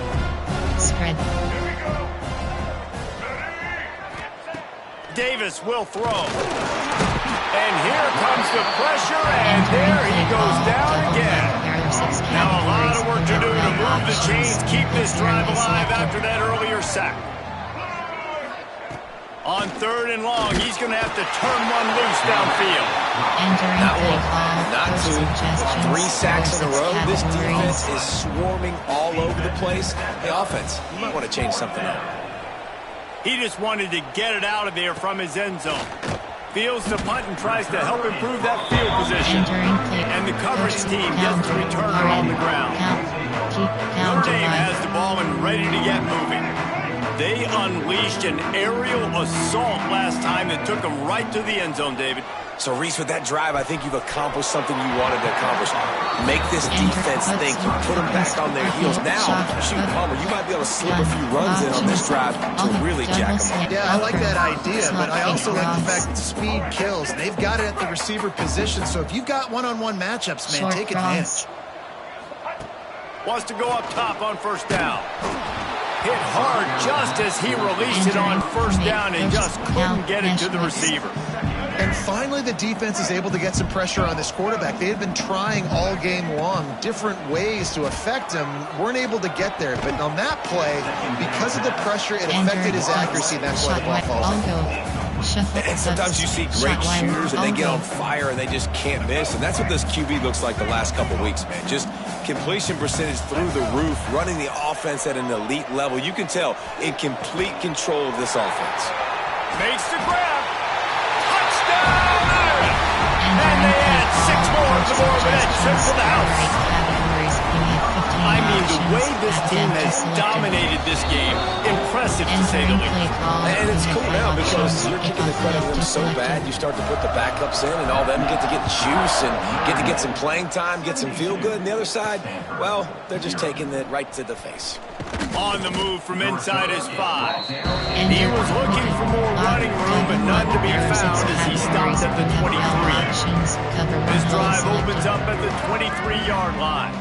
Davis will throw. And here comes the pressure, and there he goes down again. Now a lot of work to do to move the chains, keep this drive alive after that earlier sack. On third and long, he's going to have to turn one loose downfield. Not one, not two, but 3 sacks in a row. This defense is swarming all over the place. Hey, offense, you might want to change something up. He just wanted to get it out of there from his end zone. Fields the punt and tries to help improve that field position. And the coverage team gets the returner on the ground. Notre Dame has the ball and ready to get moving. They unleashed an aerial assault last time that took them right to the end zone, David. So, Reese, with that drive, I think you've accomplished something you wanted to accomplish. Make this defense think. You put them back on their heels. Now, shoot, Palmer, you might be able to slip a few runs in on this drive to really jack them up. Yeah, I like that idea, but I also like the fact that speed kills. They've got it at the receiver position, so if you've got one-on-one matchups, man, take advantage. Wants to go up top on first down. Hit hard just as he released it on first down and just couldn't get it to the receiver. And finally, the defense is able to get some pressure on this quarterback. They had been trying all game long different ways to affect him. Weren't able to get there. But on that play, because of the pressure, it affected his accuracy. And that's why the ball falls in. And sometimes you see great shooters and they get on fire and they just can't miss. And that's what this QB looks like the last couple weeks, man. Just completion percentage through the roof, running the offense at an elite level. You can tell in complete control of this offense. Makes the grab. And they add 6 more to more of an trip to the house. I mean, the way this team has dominated this game, impressive to say the least. And it's cool now because you're kicking the credit to them so bad, you start to put the backups in and all them get to get juice and get to get some playing time, get some feel good. And the other side, well, they're just taking it right to the face. On the move from inside his 5. He was looking for more running room, but none to be found as he stops at the 23. His drive opens up at the 23-yard line.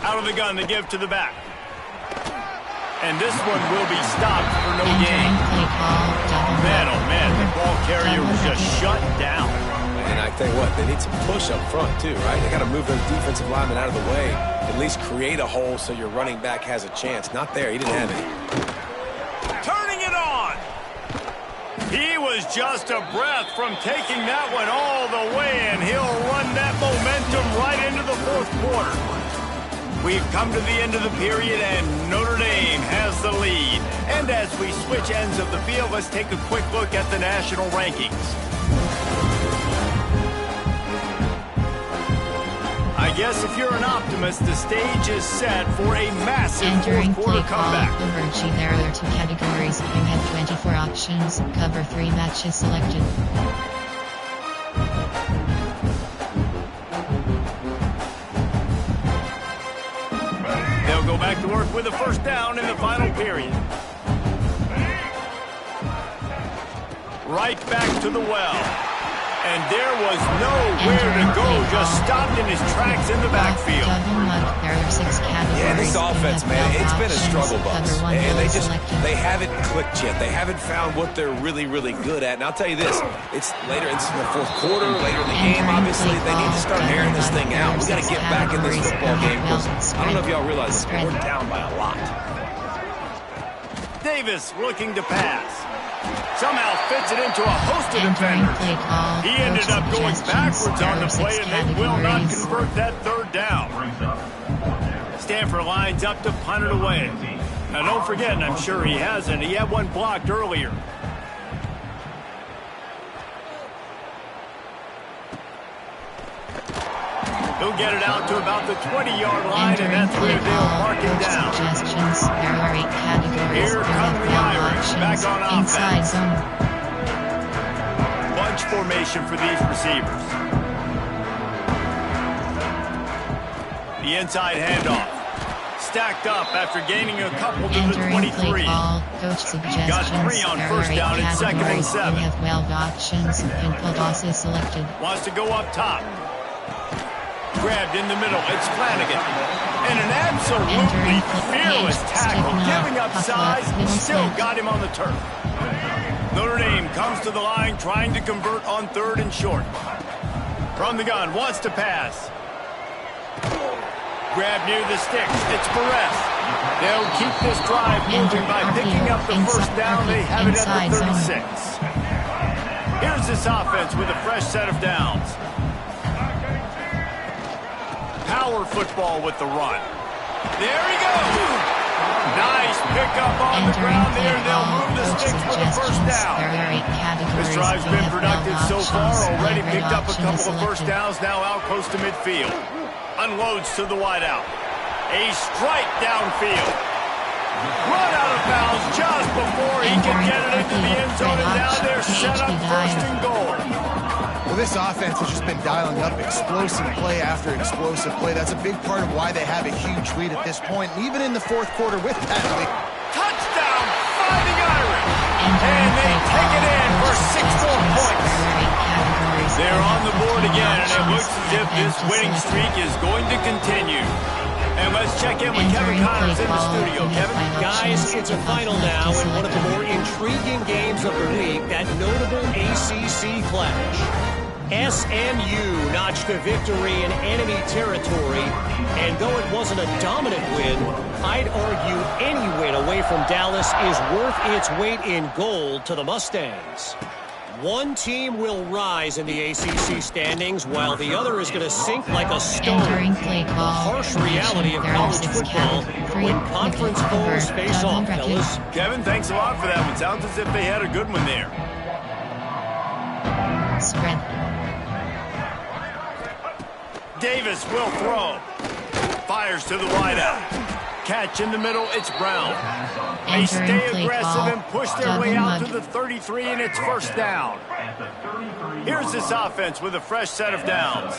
Out of the gun to give to the back. And this one will be stopped for no gain. Man, oh man, the ball carrier was just shut down. And I tell you what, they need some push up front too, right? They got to move those defensive linemen out of the way. At least create a hole so your running back has a chance. Not there. He didn't have it. Turning it on. He was just a breath from taking that one all the way, and he'll run that momentum right into the fourth quarter. We've come to the end of the period, and Notre Dame has the lead. And as we switch ends of the field, let's take a quick look at the national rankings. I I guess if you're an optimist, the stage is set for a massive Entering fourth quarter play call comeback. over G. There are 2 categories. You have 24 options. Cover 3 matches selected. They'll go back to work with a first down in the final period. Right back to the well. And there was nowhere to go, just stopped in his tracks in the backfield. There are 6 categories. Yeah, this offense, man, it's been a struggle bus. Cover 1 And selected. they haven't clicked yet. They haven't found what they're really, really good at. And I'll tell you this, it's later, it's in the fourth quarter, later in the game, obviously. They need to start airing this thing out. We got to get back in this football game because I don't know if y'all realize this, but we're down by a lot. Davis looking to pass. Somehow fits it into a host of defenders. He ended up going backwards on the play, and they will not convert that third down. Stanford lines up to punt it away. Now, don't forget, and I'm sure he hasn't, he had one blocked earlier. He'll get it out to about the 20-yard line, and that's where they'll mark him down. There are 8 categories. Here come the Irish, back on Inside offense. zone. Bunch formation for these receivers. The inside handoff. Stacked up after gaining a couple to the Entering play 23. call. Coach suggestions. Got 3 on There first are 8 down and second and categories. 7. You have 12 options. Input also selected. Wants to go up top. Grabbed in the middle. It's Flanagan. And an absolutely fearless tackle. Giving up size. Still got him on the turf. Notre Dame comes to the line trying to convert on 3rd and short. From the gun. Wants to pass. Grab near the sticks. It's Perez. They'll keep this drive moving by picking up the first down. They have it at the 36. Here's this offense with a fresh set of downs. Power football with the run. There he goes. Nice pickup on the ground there. They'll move the sticks for the first down. This drive's been productive so far. Already picked up a couple of first downs. Now out close to midfield. Unloads to the wideout. A strike downfield. Run out of bounds just before he can get it into the end zone. And now they're set up 1st and goal. Well, this offense has just been dialing up explosive play after explosive play. That's a big part of why they have a huge lead at this point. And even in the fourth quarter with that lead. Touchdown, Fighting Irish. And they take it in for 6 more points. They're on the board again, and it looks as if this winning streak is going to continue. And let's check in with Kevin Connors in the studio. Kevin? Guys, it's a final now in one of the more intriguing games of the week, that notable ACC clash. SMU notched a victory in enemy territory, and though it wasn't a dominant win, I'd argue any win away from Dallas is worth its weight in gold to the Mustangs. One team will rise in the ACC standings, while the other is going to sink like a stone. The harsh reality of college football when conference foes face off, fellas. Kevin, thanks a lot for that one. Sounds as if they had a good one there. Spread. Davis will throw. Fires to the wideout. Catch in the middle, it's Brown. They stay aggressive and push their way out to the 33, and it's first down. Here's this offense with a fresh set of downs.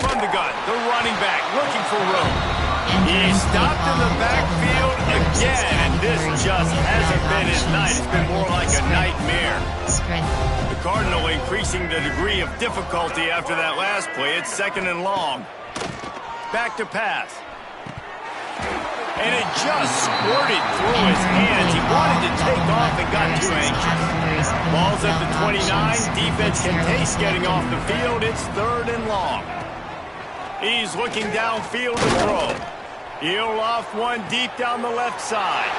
From the gun, the running back looking for room. He's stopped in the backfield again, and this just hasn't been his night. It's been more like a nightmare. The Cardinal increasing the degree of difficulty after that last play. It's 2nd and long. Back to pass. And it just squirted through his hands. He wanted to take off and got too anxious. Ball's at the 29. Defense can taste getting off the field. It's 3rd and long. He's looking downfield to throw. He'll loft one deep down the left side.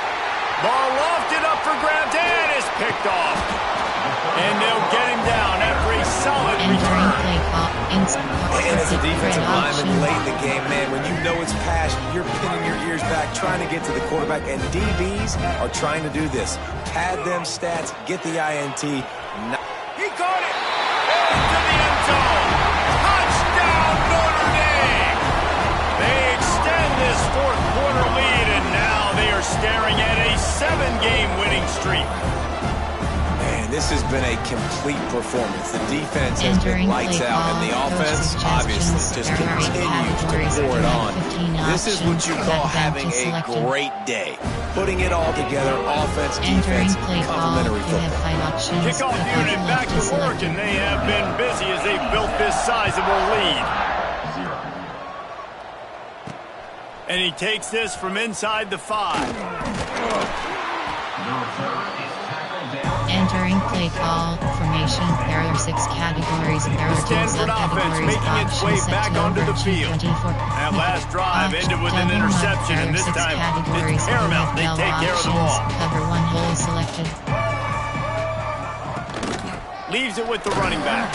Ball lofted up for grabs and is picked off. And they'll get him down after a solid return. And as a defensive lineman late in the game, man, when you know it's passion, you're pinning your ears back, trying to get to the quarterback, and DBs are trying to do this. Pad them stats, get the INT. He caught it! to the end zone. Touchdown, Notre Dame. They extend this fourth quarter lead, and now they are staring at a 7-game winning streak. Man, this has been a complete performance. The defense has been lights out, and the offense obviously just continues to pour it on. This is what you call having a great day. Putting it all together, offense, defense, complementary football. Kickoff unit back to work, and they have been busy as they built this sizable lead. And he takes this from inside the 5. Entering play call formation, there are 6 categories. There are 2 Stanford offense making its way back onto the field. That last drive ended with an interception, and this time it's paramount. They take care of the ball. Cover 1 hole selected. Leaves it with the running back.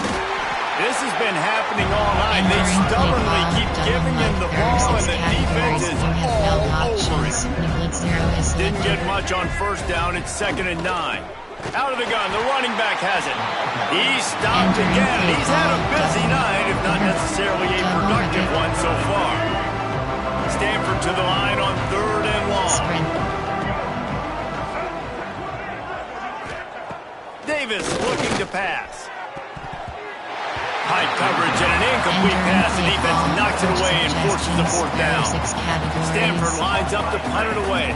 This has been happening all night. They stubbornly keep giving him the ball, and the defense is all over it. Didn't get much on first down. It's 2nd and 9. Out of the gun, the running back has it. He's stopped again. He's had a busy night, if not necessarily a productive one so far. Stanford to the line on 3rd and long. Davis looking to pass. High coverage and an incomplete pass. The defense knocks it away and forces the 4th down. Stanford lines up to punt it away.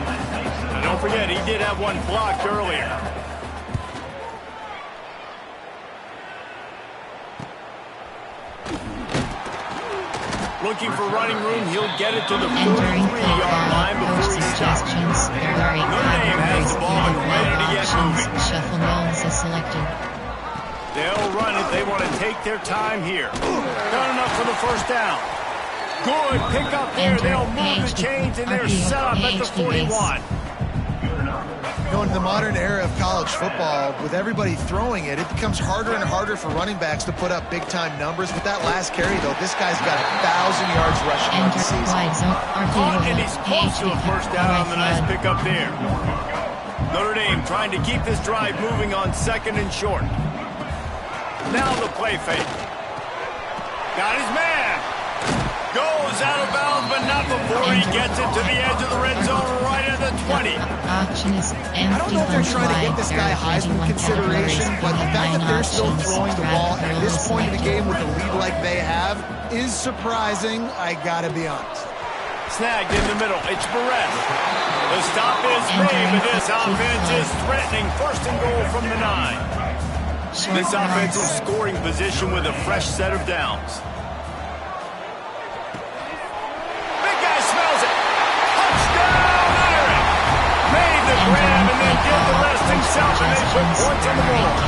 Now don't forget, he did have one blocked earlier. Looking for running room, he'll get it to the 43-yard line before he stops. Notre Dame has the ball and ready to get moving. Shuffle modes is selected. They'll run it. They want to take their time here. Done enough for the first down. Good pick up there. They'll move the chains, and they're set up at the 41. You know, in the modern era of college football, with everybody throwing it, it becomes harder and harder for running backs to put up big-time numbers. With that last carry, though, this guy's got 1,000 yards rushing on the season. And he's close to a first down on the nice pickup there. Notre Dame trying to keep this drive moving on 2nd and short. Now the play fake. Got his man. Goes out of bounds, but not before he gets it to the edge of the red zone right at the 20. I don't know if they're trying to get this guy Heisman consideration, but the fact that they're still throwing the ball at this point in the game with a lead like they have is surprising, I gotta be honest. Snagged in the middle. It's Barrett. The stop is made, but this offense is threatening 1st and goal from the 9. This offense is scoring position with a fresh set of downs. Big guy smells it. Touchdown, Aaron. Made the grab and then did the rest himself, and they put points on the board.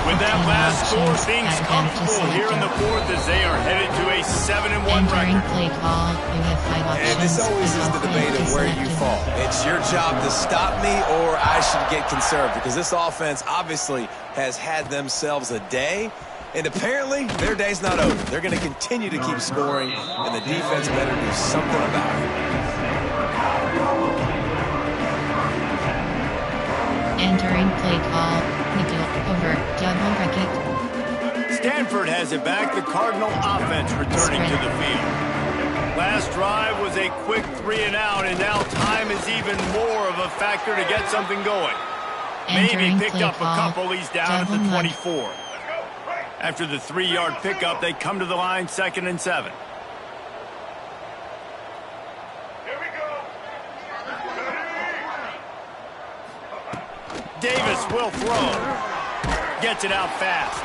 With that last score, things comfortable here in the 4th as they are headed to a 7-1 record. And this always is the debate of where you fall. It's your job to stop me, or I should get conserved, because this offense obviously has had themselves a day, and apparently their day's not over. They're going to continue to keep scoring, and the defense better do something about it. Entering play call, nickel over, double bracket. Stanford has it back. The Cardinal offense returning to the field. Last drive was a quick 3-and-out, and now time is even more of a factor to get something going. Maybe picked up a couple. He's down at the 24. After the 3-yard pickup, they come to the line 2nd and 7. Davis will throw. Gets it out fast.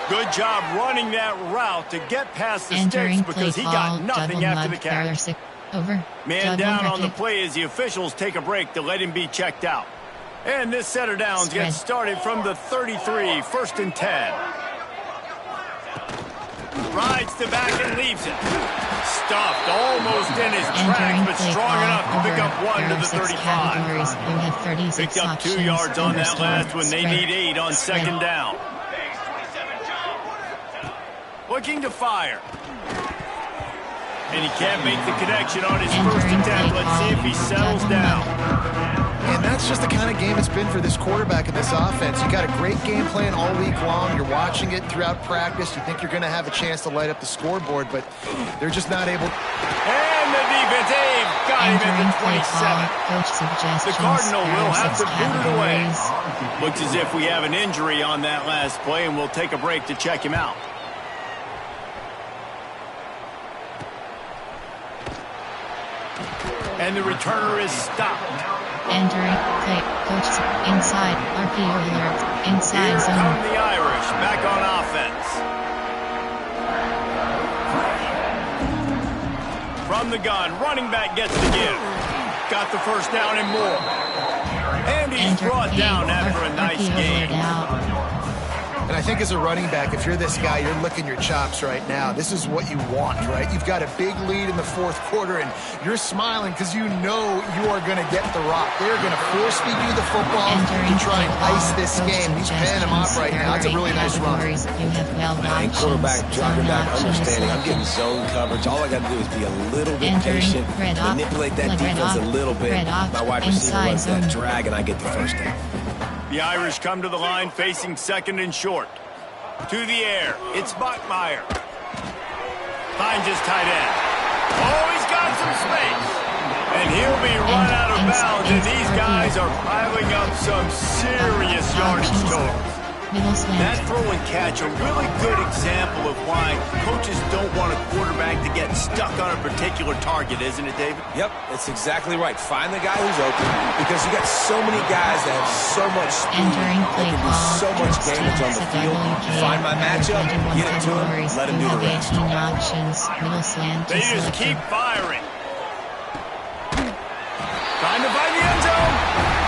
Good job running that route to get past the sticks because he got nothing after the catch. Man down on the play as the officials take a break to let him be checked out. And this set of downs gets started from the 33, 1st and 10. Rides the back and leaves it. Stuffed almost in his tracks, but strong enough to pick up 1 to the 35. Picked up 2 yards on that last one. They need 8 on 2nd down. Looking to fire. And he can't make the connection on his first attempt. Let's see if he settles down. And that's That's just the kind of game it's been for this quarterback and this offense. You got a great game plan all week long. You're watching it throughout practice. You think you're going to have a chance to light up the scoreboard, but they're just not able. And the defense, got him at the 27. The Cardinal will have to boot it away. Looks as if we have an injury on that last play, and we'll take a break to check him out. And the returner is stopped. Entering play, coach inside, RPO alert, inside Here zone. come the Irish, back on offense. From the gun, running back gets the give. Got the first down and more. And he's brought down after a nice game. And I think as a running back, if you're this guy, you're licking your chops right now. This is what you want, right? You've got a big lead in the fourth quarter, and you're smiling because you know you are going to get the rock. They're going to force feed you the football to try and ice this game. He's paying him off right now. It's a really nice run. And quarterback, dropping back, understanding. I'm getting zone coverage. All I got to do is be a little bit patient, manipulate that defense a little bit. My wide receiver runs that drag, and I get the first down. The Irish come to the line facing second and short. To the air, it's Bachmeier. Finds his tight end. Oh, he's got some space. And he'll be run out of bounds, and these guys are piling up some serious yardage totals. That throw and catch, a really good example of why coaches don't want a quarterback to get stuck on a particular target, isn't it, David? Yep, that's exactly right. Find the guy who's open, because you got so many guys that have so much speed, that can do so much damage on the field. Find my matchup, get it to him, let him do the rest. They just keep firing. Trying to find the end zone.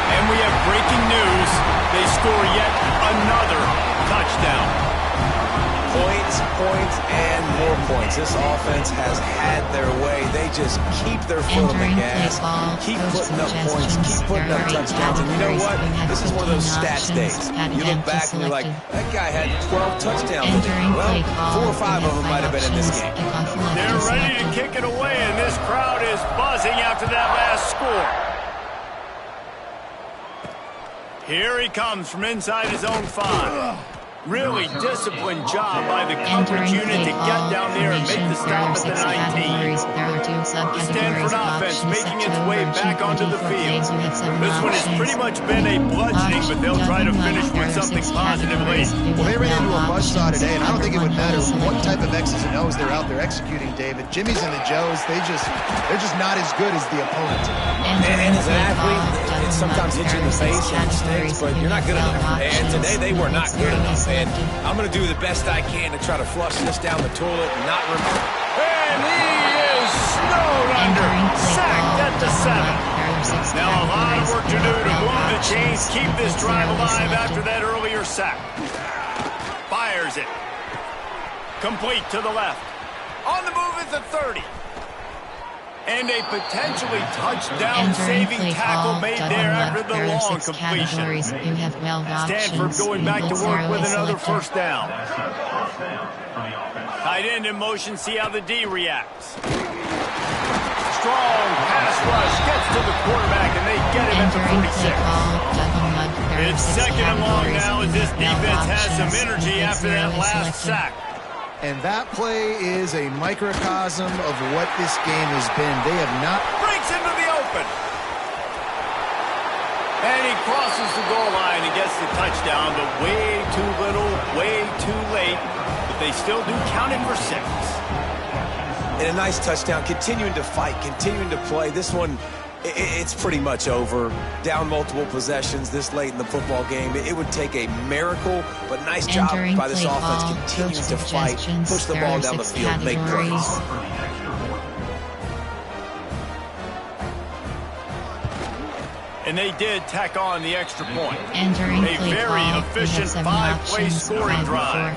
And we have breaking news. They score yet another touchdown. Points, and more points. This offense has had their way. They just keep their foot on the gas, keep putting up points, keep putting up touchdowns. And you know what? This is one of those stats days. You look back and you're like, that guy had 12 touchdowns. Well, 4 or 5 of them might have been in this game. They're ready to kick it away, and this crowd is buzzing after that last score. Here he comes from inside his own 5. Really disciplined job by the coverage unit to get down there and make the stop at the 19. The Stanford offense making its way back onto the field. This one has pretty much been a bludgeoning, but they'll try to finish with something positive late. Well, they ran into a buzzsaw today, and I don't think it would matter what type of X's and O's they're out there executing, David. Jimmy's and the Joes, they're just not as good as the opponent. And as an athlete, it sometimes hits you in the face and it stinks, but you're not good enough. And today they were not good enough. And I'm going to do the best I can to try to flush this down the toilet and not remember. And he is snowed under, sacked at the 7. Now a lot of work to do to move the chains, keep this drive alive after that earlier sack. Fires it. Complete to the left. On the move is the 30. And a potentially touchdown-saving tackle made there after the long completion. Stanford going back to work with another first down. Tight end in motion, see how the D reacts. Strong pass rush gets to the quarterback, and they get him at the 46. It's second and long now as this defense has some energy after that last sack. And that play is a microcosm of what this game has been. They have not... Breaks into the open. And he crosses the goal line and gets the touchdown, but way too little, way too late. But they still do count it for 6. And a nice touchdown, continuing to fight, continuing to play. This one, it's pretty much over. Down multiple possessions this late in the football game. It would take a miracle, but nice job by this offense continuing to fight, push the ball down the field, make plays. And they did tack on the extra point. A very efficient 5-play scoring drive.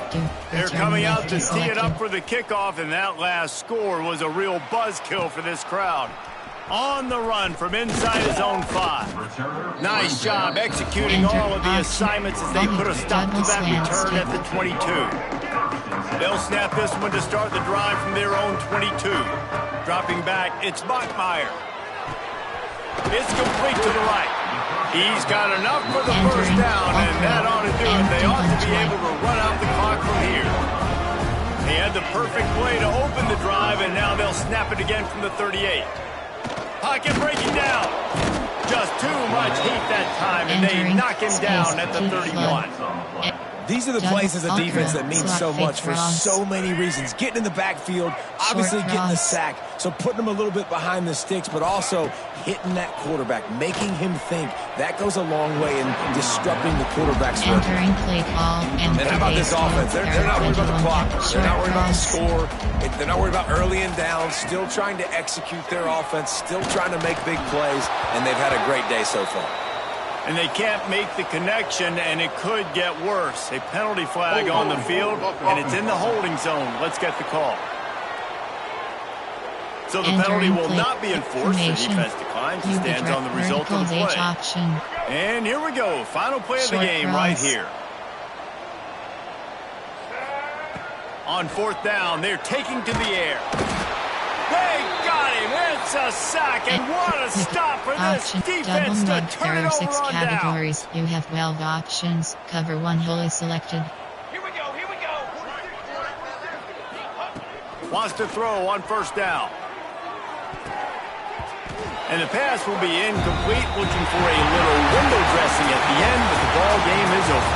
They're coming out to tee it up for the kickoff, and that last score was a real buzzkill for this crowd. On the run from inside his own 5. Nice job executing all of the assignments as they put a stop to that return at the 22. They'll snap this one to start the drive from their own 22. Dropping back, it's Bachmeier. It's complete to the right. He's got enough for the first down, and that ought to do it. They ought to be able to run out the clock from here. They had the perfect play to open the drive, and now they'll snap it again from the 38. Pocket breaking down. Just too much heat that time, and they knock him down at the 31. These are the plays as a defense that mean so much for so many reasons. Getting in the backfield, obviously getting the sack, so putting them a little bit behind the sticks, but also hitting that quarterback, making him think. That goes a long way in disrupting the quarterback's work. Entering play call. And how about this offense? They're not worried about the clock. They're not worried about the score. They're not worried about early and down. Still trying to execute their offense. Still trying to make big plays. And they've had a great day so far. And they can't make the connection, and it could get worse. A penalty flag on the field, and it's in the holding zone. Let's get the call. So the penalty will not be enforced. The defense declines and stands on the result of the play. And here we go. Final play of the game right here. On fourth down, they're taking to the air. They got him. It's a sack, and what a stop for this defense to turn it over on down. There are 6 categories. You have 12 options. Cover 1 wholly selected. Here we go. Wants to throw on first down. And the pass will be incomplete, looking for a little window dressing at the end, but the ball game is over.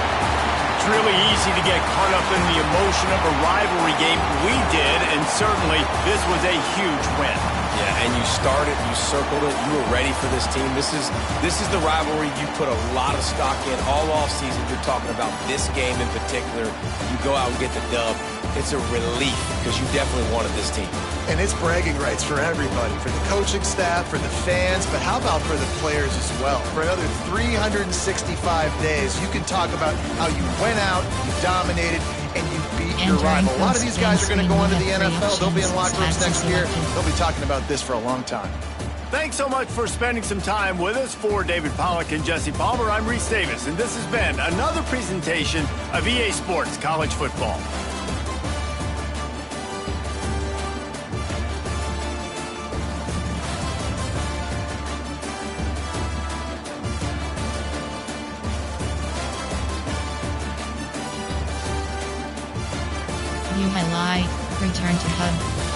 It's really easy to get caught up in the emotion of a rivalry game. We did, and certainly this was a huge win. Yeah, and you started, you circled it, you were ready for this team. This is the rivalry you put a lot of stock in all offseason. You're talking about this game in particular. You go out and get the dub. It's a relief because you definitely wanted this team. And it's bragging rights for everybody, for the coaching staff, for the fans, but how about for the players as well? For another 365 days, you can talk about how you went out, you dominated, and you beat your rival. A lot of these guys are going to go into the NFL. They'll be in locker rooms next year. They'll be talking about this for a long time. Thanks so much for spending some time with us. For David Pollack and Jesse Palmer, I'm Reese Davis, and this has been another presentation of EA Sports College Football. You highlight. Return to hub.